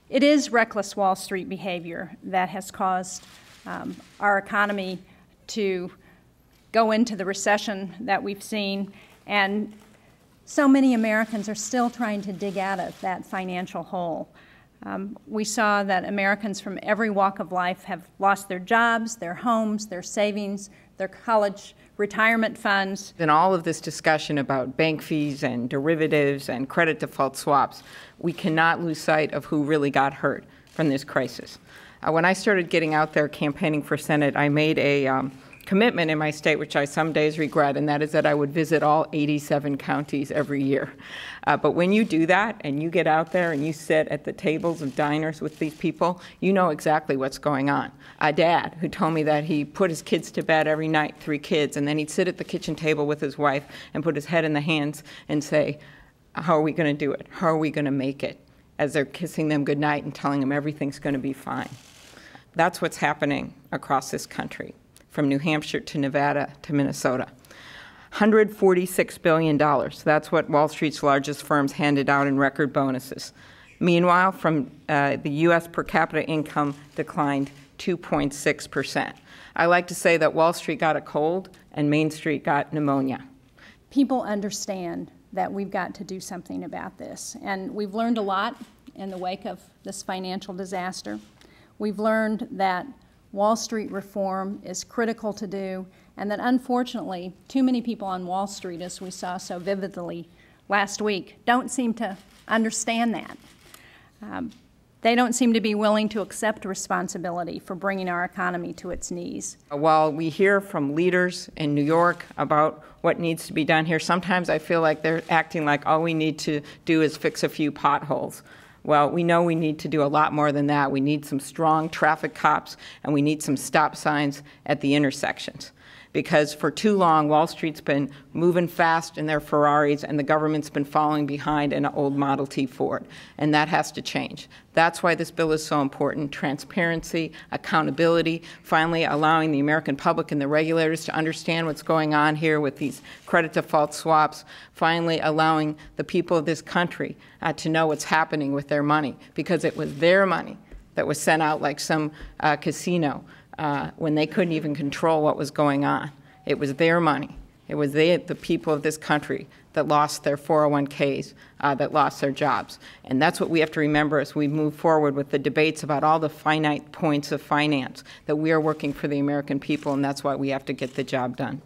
It is reckless Wall Street behavior that has caused our economy to go into the recession that we've seen, and so many Americans are still trying to dig out of that financial hole. We saw that Americans from every walk of life have lost their jobs, their homes, their savings, their college retirement funds. In all of this discussion about bank fees and derivatives and credit default swaps, we cannot lose sight of who really got hurt from this crisis. When I started getting out there campaigning for Senate, I made a commitment in my state, which I some days regret, and that is that I would visit all 87 counties every year. But when you do that and you get out there and you sit at the tables of diners with these people, you know exactly what's going on. A dad who told me that he put his kids to bed every night, 3 kids, and then he'd sit at the kitchen table with his wife and put his head in the hands and say, how are we going to do it? How are we going to make it? As they're kissing them goodnight and telling them everything's going to be fine. That's what's happening across this country, from New Hampshire to Nevada to Minnesota. $146 billion. That's what Wall Street's largest firms handed out in record bonuses. Meanwhile, from the U.S. per capita income declined 2.6%. I like to say that Wall Street got a cold and Main Street got pneumonia. People understand that we've got to do something about this, and we've learned a lot in the wake of this financial disaster. We've learned that Wall Street reform is critical to do, and that unfortunately, too many people on Wall Street, as we saw so vividly last week, don't seem to understand that. They don't seem to be willing to accept responsibility for bringing our economy to its knees. While we hear from leaders in New York about what needs to be done here, sometimes I feel like they're acting like all we need to do is fix a few potholes. Well, we know we need to do a lot more than that. We need some strong traffic cops, and we need some stop signs at the intersections. Because for too long, Wall Street's been moving fast in their Ferraris, and the government's been following behind in an old Model T Ford. And that has to change. That's why this bill is so important. Transparency, accountability, finally allowing the American public and the regulators to understand what's going on here with these credit default swaps, finally allowing the people of this country to know what's happening with their money, because it was their money that was sent out like some casino when they couldn't even control what was going on. It was their money. It was the people of this country that lost their 401ks, that lost their jobs. And that's what we have to remember as we move forward with the debates about all the finite points of finance, that we are working for the American people, and that's why we have to get the job done.